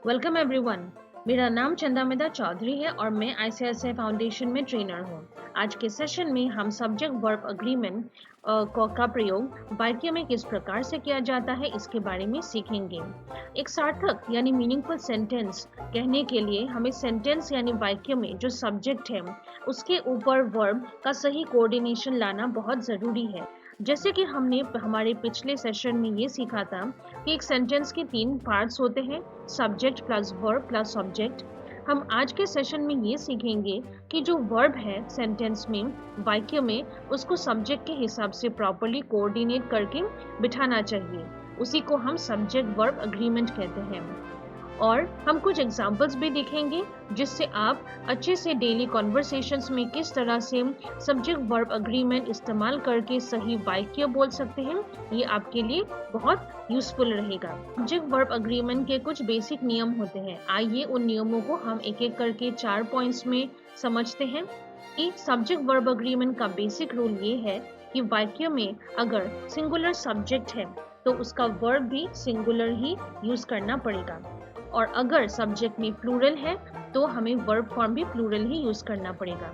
Welcome everyone. मेरा नाम चंदामिदा चौधरी है और मैं ICICI फाउंडेशन में ट्रेनर हूँ। आज के सेशन में हम सब्जेक्ट वर्ब अग्रीमेंट का प्रयोग वाक्य में किस प्रकार से किया जाता है इसके बारे में सीखेंगे। एक सार्थक यानी मीनिंगफुल सेंटेंस कहने के लिए हमें सेंटेंस यानी वाक्य में जो सब्जेक्ट है उसके ऊपर वर्ब का सही कोऑर्डिनेशन लाना बहुत ज़रूरी है। जैसे कि हमने हमारे पिछले सेशन में ये सीखा था कि एक सेंटेंस के 3 पार्ट्स होते हैं, subject plus verb plus object. हम आज के सेशन में ये सीखेंगे कि जो वर्ब है सेंटेंस में, वाक्य में, उसको सब्जेक्ट के हिसाब से प्रॉपर्ली कोऑर्डिनेट करके बिठाना चाहिए। उसी को हम सब्जेक्ट वर्ब अग्रीमेंट कहते हैं। और हम कुछ एग्जाम्पल्स भी देखेंगे जिससे आप अच्छे से डेली कॉन्वर्सेशंस में किस तरह से सब्जेक्ट वर्ब अग्रीमेंट इस्तेमाल करके सही वाक्य बोल सकते हैं, ये आपके लिए बहुत यूजफुल रहेगा। सब्जेक्ट वर्ब अग्रीमेंट के कुछ बेसिक नियम होते हैं। आइए उन नियमों को हम एक एक करके 4 पॉइंट्स में समझते हैं। कि सब्जेक्ट वर्ब अग्रीमेंट का बेसिक रूल ये है कि वाक्य में अगर सिंगुलर सब्जेक्ट है तो उसका वर्ब भी सिंगुलर ही यूज करना पड़ेगा, और अगर सब्जेक्ट में प्लूरल है तो हमें वर्ब फॉर्म भी प्लूरल ही यूज करना पड़ेगा।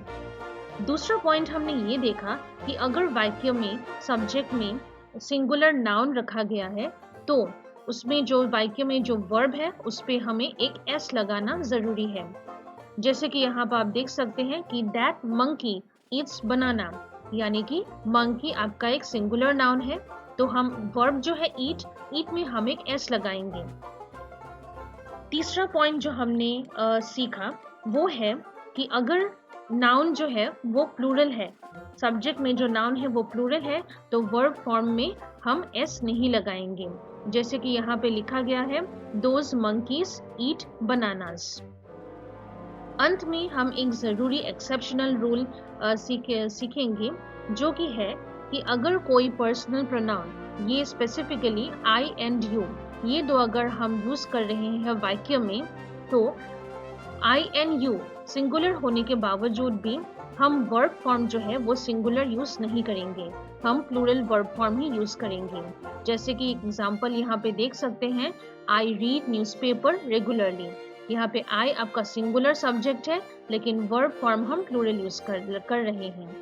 दूसरा पॉइंट हमने ये देखा कि अगर वाक्य में सब्जेक्ट में सिंगुलर नाउन रखा गया है तो उसमें जो वाक्य में जो वर्ब है उस पे हमें एक एस लगाना जरूरी है। जैसे कि यहाँ पर आप देख सकते हैं कि दैट मंकी ईट्स बनाना, यानी कि मंकी आपका एक सिंगुलर नाउन है तो हम वर्ब जो है ईट में हम एक एस लगाएंगे। तीसरा पॉइंट जो हमने सीखा वो है कि अगर नाउन जो है वो प्लूरल है, सब्जेक्ट में जो नाउन है वो प्लूरल है, तो वर्ब फॉर्म में हम एस नहीं लगाएंगे। जैसे कि यहाँ पे लिखा गया है दोज मंकीज ईट बनानास। अंत में हम एक ज़रूरी एक्सेप्शनल रूल सीखेंगे जो कि है कि अगर कोई पर्सनल प्रोनाउन, ये स्पेसिफिकली आई एंड यू, ये दो अगर हम यूज कर रहे हैं वाक्य में तो आई एंड यू सिंगुलर होने के बावजूद भी हम वर्ब फॉर्म जो है वो सिंगुलर यूज नहीं करेंगे, हम प्लूरल वर्ब फॉर्म ही यूज करेंगे। जैसे कि एग्जांपल यहाँ पे देख सकते हैं, आई रीड न्यूज़पेपर रेगुलरली। यहाँ पे आई आपका सिंगुलर सब्जेक्ट है लेकिन वर्ब फॉर्म हम प्लूरल यूज कर रहे हैं।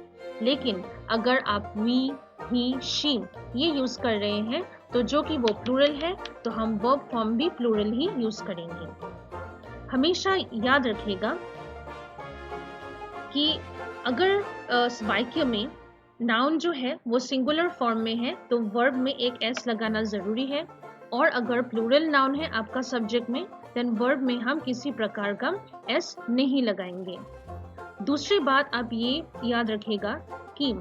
लेकिन अगर आप वी, ही, शी ये यूज कर रहे हैं तो जो कि वो प्लूरल है तो हम वर्ब फॉर्म भी प्लूरल ही यूज करेंगे। हमेशा याद रखिएगा कि अगर वाक्य में नाउन जो है वो सिंगुलर फॉर्म में है तो वर्ब में एक एस लगाना जरूरी है, और अगर प्लूरल नाउन है आपका सब्जेक्ट में देन वर्ब में हम किसी प्रकार का एस नहीं लगाएंगे। दूसरी बात आप ये याद रखिएगा कि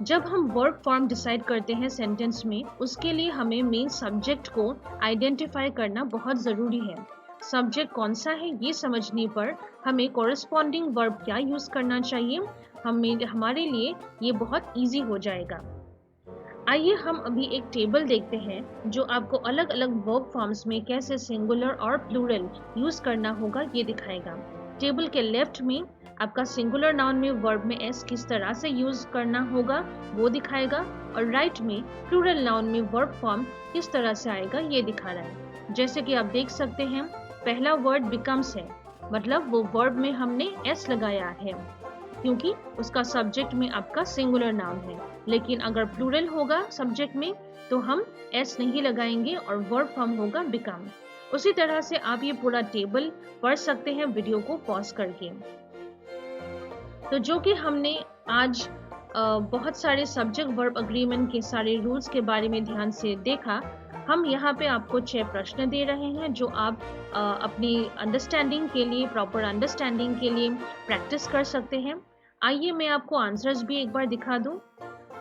जब हम वर्ब फॉर्म डिसाइड करते हैं सेंटेंस में, उसके लिए हमें मेन सब्जेक्ट को आइडेंटिफाई करना बहुत ज़रूरी है। सब्जेक्ट कौन सा है ये समझने पर हमें कॉरेस्पॉन्डिंग वर्ब क्या यूज़ करना चाहिए, हमारे लिए ये बहुत इजी हो जाएगा। आइए हम अभी एक टेबल देखते हैं जो आपको अलग अलग वर्ब फॉर्म्स में कैसे सिंगुलर और प्लूरल यूज़ करना होगा ये दिखाएगा। टेबल के लेफ्ट में आपका सिंगुलर नाउन में वर्ब में एस किस तरह से यूज करना होगा वो दिखाएगा, और राइट में प्लूरल नाउन में वर्ब फॉर्म किस तरह से आएगा ये दिखा रहा है। जैसे कि आप देख सकते हैं पहला वर्ड बिकम्स है, मतलब वो वर्ब में हमने एस लगाया है क्योंकि उसका सब्जेक्ट में आपका सिंगुलर नाउन है। लेकिन अगर प्लूरल होगा सब्जेक्ट में तो हम एस नहीं लगाएंगे और वर्ब फॉर्म होगा बिकम। उसी तरह से आप ये पूरा टेबल पढ़ सकते हैं वीडियो को पॉज करके। तो जो कि हमने आज बहुत सारे सब्जेक्ट वर्ब अग्रीमेंट के सारे रूल्स के बारे में ध्यान से देखा। हम यहाँ पे आपको 6 प्रश्न दे रहे हैं जो आप अपनी अंडरस्टैंडिंग के लिए, प्रॉपर अंडरस्टैंडिंग के लिए प्रैक्टिस कर सकते हैं। आइए मैं आपको आंसर्स भी एक बार दिखा दूं।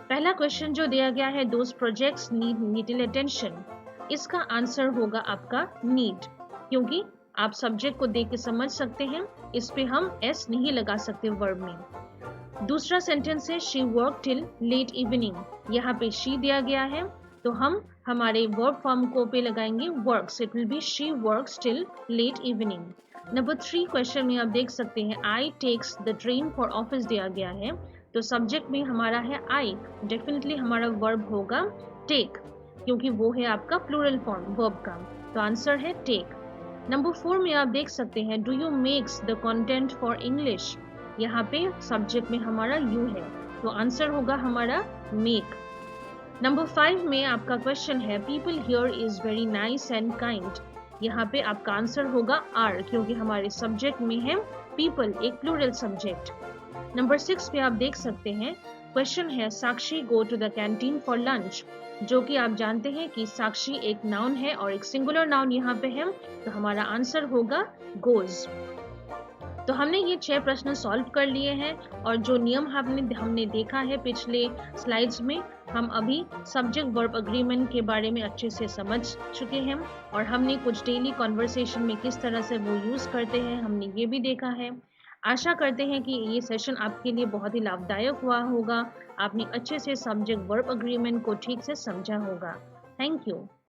पहला क्वेश्चन जो दिया गया है, those projects need little attention, इसका आंसर होगा आपका नीड, क्योंकि आप सब्जेक्ट को देख के समझ सकते हैं, इस पे हम एस नहीं लगा सकते वर्ब में। दूसरा सेंटेंस है she work till late evening, यहाँ पे शी दिया गया है तो हम हमारे वर्ब फॉर्म को पे लगाएंगे works, it will be she works till late evening. Number 3 question में आप देख सकते हैं I takes the train for office दिया गया है तो सब्जेक्ट में हमारा है आई, डेफिनेटली हमारा वर्ब होगा टेक क्योंकि वो है आपका प्लूरल फॉर्म वर्ब का, तो आंसर है टेक। नंबर 4 में आप देख सकते हैं do you makes the content for English. यहाँ पे सब्जेक्ट में हमारा यू है, तो आंसर होगा हमारा मेक। नंबर 5 में आपका क्वेश्चन है people here is very nice and kind. यहाँ पे आपका आंसर होगा आर, क्योंकि हमारे सब्जेक्ट में है पीपल, एक प्लूरल सब्जेक्ट। नंबर 6 पे आप देख सकते हैं क्वेश्चन है Sakshi go to the canteen for lunch, जो कि आप जानते हैं कि साक्षी एक नाउन है और एक सिंगुलर नाउन यहाँ पे है, तो हमारा आंसर होगा गोज। तो हमने ये 6 प्रश्न सॉल्व कर लिए हैं और जो नियम हमने देखा है पिछले स्लाइड्स में, हम अभी सब्जेक्ट वर्ब अग्रीमेंट के बारे में अच्छे से समझ चुके हैं और हमने कुछ डेली कॉन्वर्सेशन में किस तरह से वो यूज़ करते हैं हमने ये भी देखा है। आशा करते हैं कि ये सेशन आपके लिए बहुत ही लाभदायक हुआ होगा, आपने अच्छे से सब्जेक्ट वर्ब अग्रीमेंट को ठीक से समझा होगा। Thank you.